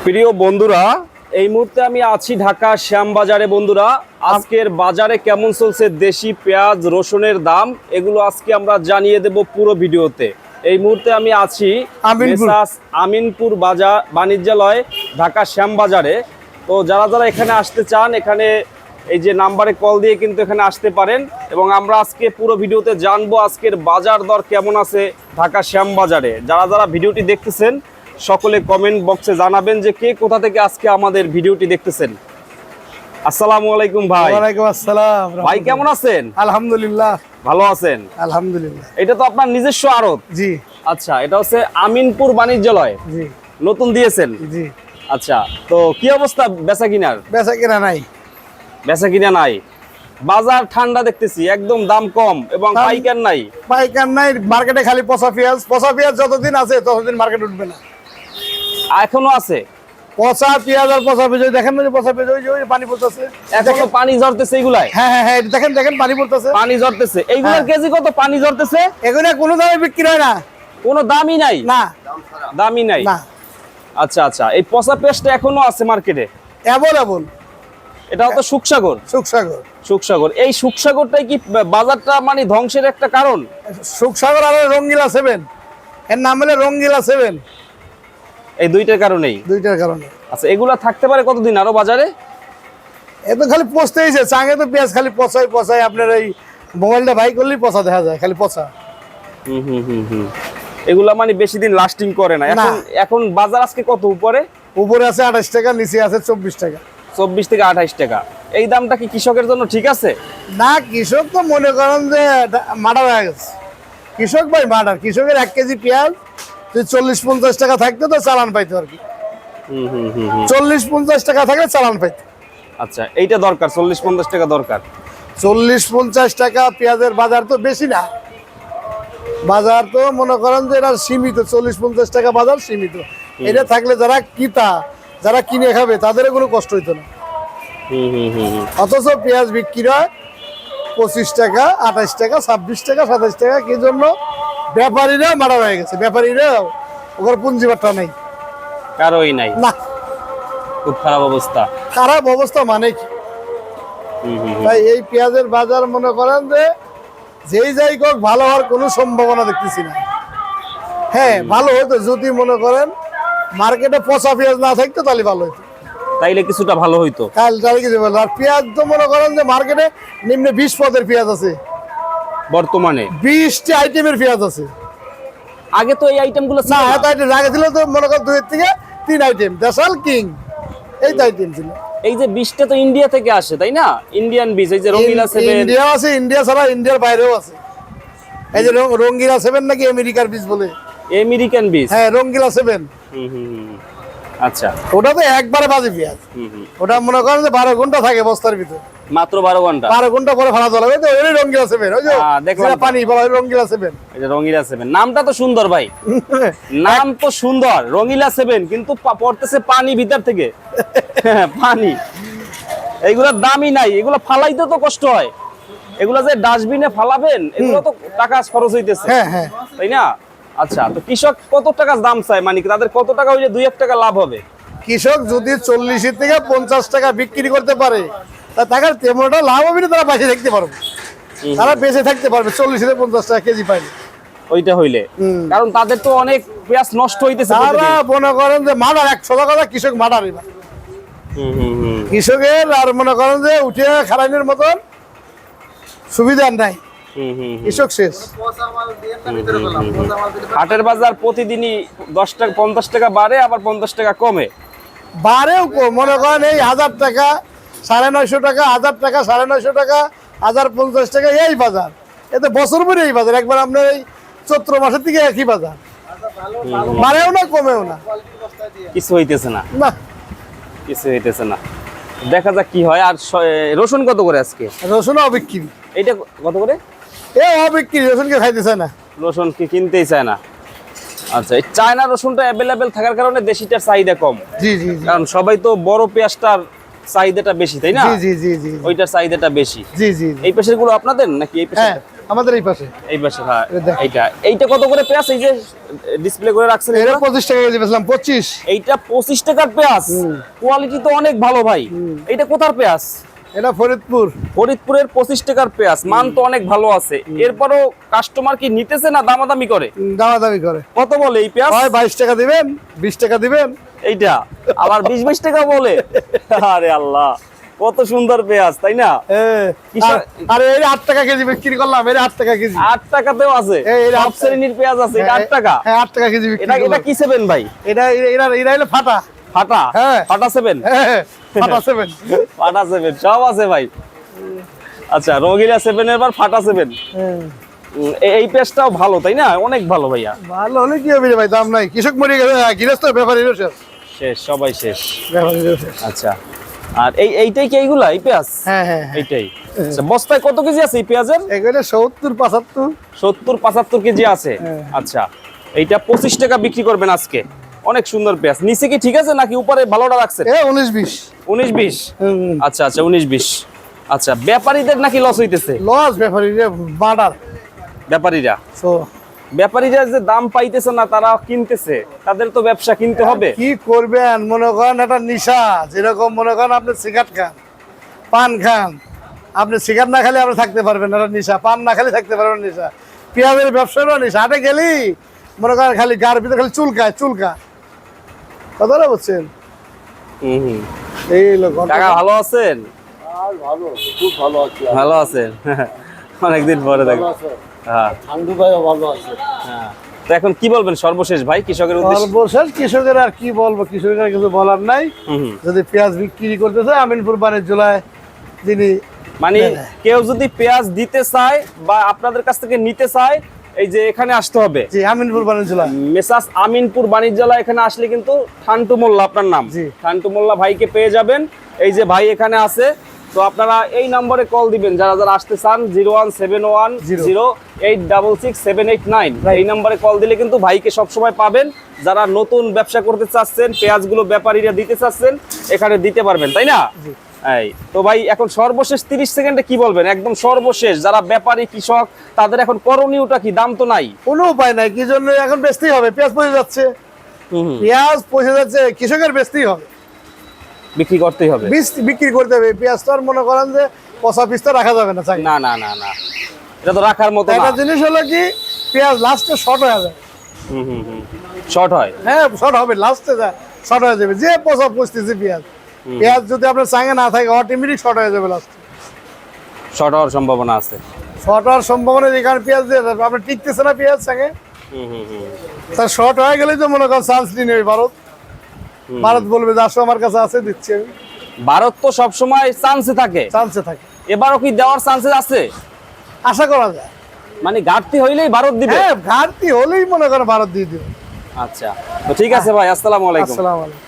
প্রিয় বন্ধুরা, এই মুহূর্তে আমি আছি ঢাকা শ্যামবাজারে। বন্ধুরা, আজকের বাজারে কেমন চলছে দেশি পেঁয়াজ রসুনের দাম, এগুলো আজকে আমরা জানিয়ে দেব পুরো ভিডিওতে। এই মুহূর্তে আমি আছি আমিনপুর বাজার বাণিজ্যালয় ঢাকা শ্যামবাজারে। তো যারা যারা এখানে আসতে চান, এখানে এই যে নাম্বারে কল দিয়ে কিন্তু এখানে আসতে পারেন, এবং আমরা আজকে পুরো ভিডিওতে জানবো আজকের বাজার দর কেমন আছে ঢাকা শ্যামবাজারে। যারা যারা ভিডিওটি দেখতেছেন সকলে কমেন্ট বক্সে জানাবেন যে কে কোথা থেকে আজকে আমাদের ভিডিওটি দেখতেছেন। আসসালামু আলাইকুম ভাই। ওয়ালাইকুম আসসালাম ভাই, কেমন আছেন? আলহামদুলিল্লাহ ভালো আছেন? আলহামদুলিল্লাহ। এটা তো আপনার নিজস্ব আড়ত? জি। আচ্ছা, এটা হচ্ছে আমিনপুর বাণিজ্যালয়? জি। নতুন দিয়েছেন? জি। আচ্ছা, তো কি অবস্থা বেচা কিনার? বেচা কিনা নাই। বেচা কিনা নাই, বাজার ঠান্ডা দেখতেছি, একদম দাম কম, এবং পাইকার নাই। পাইকার নাই, মার্কেটে খালি পচা পেঁয়াজ যতদিন আছে ততদিন মার্কেট উঠবে না। এখনো আছে পচা পেঁয়াজ আর পচা পেঁয়াজ, দেখেন না যে পচা পেঁয়াজ, ওই পানি পড়তেছে, এখনো পানি ঝরতেছে এইগুলাই? হ্যাঁ হ্যাঁ হ্যাঁ, দেখেন পানি পড়তেছে, পানি ঝরতেছে। এইগুলোর কেজি কত পানি ঝরতেছে? এগুলো কোনো দামে বিক্রি হয় না। কোনো দামই নাই? না, দামই নাই। না। আচ্ছা আচ্ছা, এই পচা পেঁয়াজটা এখনো আছে মার্কেটে? অ্যাভেলেবল। এটা তো সুখসাগর? সুখসাগর। এই সুখসাগরটাই কি বাজারটা মানে ধ্বংসের একটা কারণ? সুখসাগর আর রঙ্গিলা 7, এর নাম হলো রঙ্গিলা 7। এই দুইটার কারণেই? দুইটার কারণে। আচ্ছা, এগুলা থাকতে পারে কতদিন আরো বাজারে? এ তো খালি পচতেইছে, চাঙে তো পেঁয়াজ খালি পচাই। আপনার এই মোবাইলটা ভাই করলেই পচা দেখা যায়, খালি পচা। এগুলা মানে বেশি দিন লাস্টিং করে না। এখন বাজার আজকে কত উপরে? উপরে আছে 28 টাকা, নিচে আছে 24 টাকা। 24 থেকে 28 টাকা। এই দামটা কি কৃষকের জন্য ঠিক আছে? না, কৃষক তো মনে করেন যে মার্ডার হয়ে গেছে। কৃষক ভাই মার্ডার। কৃষকের 1 কেজি পেঁয়াজ 40-50 টাকা থাকতো তো চালান পাইতো আর কি। 40-50 টাকা থাকলে চালান পাইতো। আচ্ছা, এইটা দরকার, 40-50 টাকা দরকার। 40-50 টাকা পেঁয়াজের বাজার তো বেশি না। বাজার তো মনে করেন যে এটা সীমিত, 40-50 টাকা বাজার সীমিত। এটা থাকলে যারা কিনে খাবে তাদেরও কোনো কষ্ট হইতো না। অথচ পেঁয়াজ বিক্রি হয় 25 টাকা, 28 টাকা, 26 টাকা, 27 টাকা। কি জন্য? ব্যাপারীরা মারা হয়ে গেছে। ব্যাপারীরা ওখানে পুঞ্জিবারটা নেই, কারোই নাই না। খুব খারাপ অবস্থা। খারাপ অবস্থা মানে কি? তাই এই পেঁয়াজের বাজার মনে করেন যে যেই যাই হোক ভালো হওয়ার কোনো সম্ভাবনা দেখতেছি না। হ্যাঁ, ভালো হতো যদি মনে করেন মার্কেটে পচা পেঁয়াজ না থাকতো, তাহলে ভালো হতো। তাইলে কিছুটা ভালো হইতো। তাহলে কিছু ভালো। আর পেঁয়াজ তো মনে করেন যে মার্কেটে নিম্নে 20 পদের পেঁয়াজ আছে বর্তমানে, 20টি আইটেমের পেঁয়াজ আছে। আগে তো এই আইটেমগুলো না, এত আইটেম আগে ছিল তো মনে করেন 2 থেকে 3 আইটেম। দেশাল কিং এই তো আইটেম ছিল। এই যে বীজটা তো ইন্ডিয়া থেকে আসে, তাই না? ইন্ডিয়ান বীজ, এই যে রঙ্গিলা 7। ইন্ডিয়া আছে, ইন্ডিয়া ছাড়া ইন্ডিয়ার বাইরেও আছে। এই যে রঙ্গিলা 7 নাকি আমেরিকার বীজ বলে? আমেরিকান বীজ। হ্যাঁ, রঙ্গিলা 7। আচ্ছা, ওটা তো একবারে বাজে পেঁয়াজ। ওটা মনে করেন যে 12 ঘন্টা থাকে বস্তার ভিতরে, মাত্র 12 ঘন্টা। 12 ঘন্টা পরে ফালা তোলা হবে। তো ওই রঙ্গিলা 7, ওই যে দেখলাম পানি বলা হয় রঙ্গিলা 7। এই যে রঙ্গিলা 7 নামটা তো সুন্দর ভাই। নাম তো সুন্দর, রঙ্গিলা 7, কিন্তু পড়তেছে পানি ভিতর থেকে। পানি। এইগুলোর দামই নাই, এগুলো ফালাইতে তো কষ্ট হয়। এগুলো যে ডাস্টবিনে ফালাবেন, এগুলো তো টাকা খরচ হইতেছে, তাই না? আচ্ছা, তো কৃষক কত টাকা দাম চায়, মানে তাদের কত টাকা হইলে 2-1 টাকা লাভ হবে? কৃষক যদি 40 থেকে 50 টাকা বিক্রি করতে পারে, তা টাকার তেমনটা লাভ হবে না। তারা বেঁচে থাকতে পারবে, 40 থেকে 50 টাকা কেজি পাইলে। ওইটা হইলে, কারণ তাদের তো অনেক পেঁয়াজ নষ্ট হইতেছে। তারা মনে করেন যে মার্ডার, 100 টাকা কৃষক মার্ডার। কৃষকের আর মনে করেন যে উঠে খারাইনের মতন সুবিধা নাই, কৃষক শেষ। হাটের বাজার প্রতিদিনই 10 টাকা 50 টাকা বাড়ে, আবার 50 টাকা কমে। বাড়েও মনে করেন এই 1000 টাকা, 950 টাকা, 1000 টাকা, 950 টাকা, 1050 টাকা, এই বাজার। এতে বছর পরে এই বাজার। একবার আপনার এই চৈত্র মাসের থেকে একই বাজার, বাড়েও না কমেও না, কিছু হইতেছে না, না কিছু হইতেছে না। দেখা যাক কি হয়। আর রসুন কত করে আজকে? রসুন অবিক্রি। এইটা কত করে? অবিক্রি, রসুনকে খাইতে চায় না, রসুন কি কিনতেই চায় না। আচ্ছা, এই চায়না রসুনটা অ্যাভেলেবেল থাকার কারণে দেশিটার চাহিদা কম। জি জি, কারণ সবাই তো বড় পেঁয়াজটার চাহিদাটা বেশি, তাই না? জি জি জি, ওইটার চাহিদাটা বেশি। জি জি। এই পেঁয়াজের গুলো আপনাদের নাকি? এই পেঁয়াজ আমাদের এই পাশে। এই পাশে, হ্যাঁ এই দেখেন। এইটা কত করে পেঁয়াজ? এই যে ডিসপ্লে করে রাখছেন এটা এটা? 25 টাকা কেজি বেচলাম, 25। এইটা 25 টাকার পেঁয়াজ, কোয়ালিটি তো অনেক ভালো ভাই। এইটা কোথার পেঁয়াজ? এটা ফরিদপুর। ফরিদপুরের 25 টাকার পেঁয়াজ, মান তো অনেক ভালো আছে। এরপরও কাস্টমার কি নিতেছে না দামাদামি করে? দামাদামি করে। কত বলে এই পেঁয়াজ? হয় 22 টাকা দিবেন, 20 টাকা দিবেন। এইটা আবার 20-22 টাকা বলে। আরে আল্লাহ, কত সুন্দর পেঁয়াজ, তাই না? আরে এই 8 টাকা কেজি বিক্রি করলাম, এই 8 টাকা কেজি। 8 টাকাতেও আছে, এই সব শ্রেণীর পেঁয়াজ আছে। এটা 8 টাকা। হ্যাঁ 8 টাকা কেজি বিক্রি এটা করলাম। কি সেভেন ভাই? এটা হলো ফাটা। ফাটা? হ্যাঁ। ফাটা সেভেন? হ্যাঁ ফাটা 7। ফাটা সেভেন সব আছে ভাই। আচ্ছা, রঙিলা 7 এর পর ফাটা 7। এই পেঁয়াজটাও ভালো, তাই না? অনেক ভালো ভাইয়া। ভালো হলে কি হবে রে ভাই, দাম নাই। কৃষক মরে গেছে, গৃহস্থ ব্যাপারীরও শেষ। শেষ, সবাই শেষ। ব্যাপারীরও শেষ। আচ্ছা, আর এইটাই কি এইগুলা এই পেঁয়াজ? হ্যাঁ হ্যাঁ। এইটাই। আচ্ছা, বস্তায় কত কেজি আছে এই পেঁয়াজের? এগুলো 70-75। 70-75 কেজি আছে। আচ্ছা, এইটা 25 টাকা বিক্রি করবেন আজকে। অনেক সুন্দর পেঁয়াজ। নিচে কি ঠিক আছে নাকি উপরে ভালোটা রাখছেন? 19-20। 19-20? আচ্ছা আচ্ছা, 19-20। আচ্ছা, ব্যাপারীদের নাকি লস হইতেছে? লস ব্যাপারীরা বাড়ার। ব্যাপারীরা তো ব্যাপারীরা যে দাম পাইতেছে না, তারা কিনতেছে, তাদের তো ব্যবসা কিনতে হবে। কি করবেন, মনে করেন একটা নিশা। যেরকম মনে করেন আপনি সিগারেট খান, পান খান, আপনি সিগারেট না খেলে আপনি থাকতে পারবেন না, এটা নিশা। পান না খেলে থাকতে পারবেন নিশা। পেঁয়াজের ব্যবসারও নিশা। হাটে গেলি মনে করেন খালি গার ভিতরে খালি চুলকায়। কথাটা বুঝছেন? এই লোক কাকা ভালো আছেন? ভালো, খুব ভালো আছে। ভালো আছেন? অনেকদিন পরে দেখ। হ্যাঁ, ঠান্ডু ভাইও ভালো আছে। হ্যাঁ। তো এখন কি বলবেন সর্বশেষ ভাই কৃষকের উদ্দেশ্যে? সর্বশেষ কৃষকের আর কি বলবো, কৃষকের কিছু বলার নাই। যদি পেঁয়াজ বিক্রি করতে চায় আমিনপুর বাণিজ্যালয় যিনি মানে কেউ যদি পেঁয়াজ দিতে চায় বা আপনাদের কাছ থেকে নিতে চায়, এই যে এখানে আসতে হবে। জি, আমিনপুর বাণিজ্যালয়। মেসাস আমিনপুর বাণিজ্যালয়, এখানে আসলে কিন্তু ঠান্টু মোল্লা, আপনার নাম জি। ঠান্টু মোল্লা ভাইকে পেয়ে যাবেন। এই যে ভাই এখানে আছে। তো আপনারা এই নম্বরে কল দিবেন যারা যারা আসতে চান, 01710866789। এই নম্বরে কল দিলে কিন্তু ভাইকে সবসময় পাবেন। যারা নতুন ব্যবসা করতে চাচ্ছেন, পেঁয়াজগুলো ব্যাপারীরা দিতে চাচ্ছেন, এখানে দিতে পারবেন, তাই না? এই তো ভাই, এখন সর্বশেষ 30 সেকেন্ডে কি বলবেন? একদম সর্বশেষ, যারা ব্যাপারী কৃষক, তাদের এখন করণীয়টা কি? দাম তো নাই, কোনো উপায় নাই। কি জন্য এখন বেচতেই হবে, পেঁয়াজ পচে যাচ্ছে। পেঁয়াজ পচে যাচ্ছে, কৃষকের বেচতেই হবে, বিক্রি করতেই হবে। বিক্রি করতে হবে। পেঁয়াজ তো আর মনে করেন যে পচা পিস তো রাখা যাবে না। চাই না না না না, এটা তো রাখার মতো না। একটা জিনিস হলো কি, পেঁয়াজ লাস্টে শর্ট হয়ে যাবে। শর্ট হয়। হ্যাঁ শর্ট হবে, লাস্টে শর্ট হয়ে যাবে। যে পচা পচতেছে পেঁয়াজ, পেঁয়াজ যদি আপনার চাঙে না থাকে অটোমেটিক শর্ট হয়ে যাবে। লাস্টে শর্ট হওয়ার সম্ভাবনা আছে। শর্ট হওয়ার সম্ভাবনা, যেখানে পেঁয়াজ দিয়ে আপনার টিকতেছে না পেঁয়াজ চাঙে, তার শর্ট হয়ে গেলেই তো মনে করেন চান্স নিয়ে নেবে ভারত। ভারত বলবে যে আসো আমার কাছে আছে, দিচ্ছি আমি। ভারত তো সবসময় চান্সে থাকে। চান্সে থাকে। এবারও কি দেওয়ার চান্সেস আছে? আশা করা যায়। মানে ঘাটতি হইলেই ভারত দিবে? হ্যাঁ ঘাটতি হলেই মনে করেন ভারত দিয়ে দিবে। আচ্ছা, তো ঠিক আছে ভাই, আসসালামু আলাইকুম। আসসালামু আলাইকুম।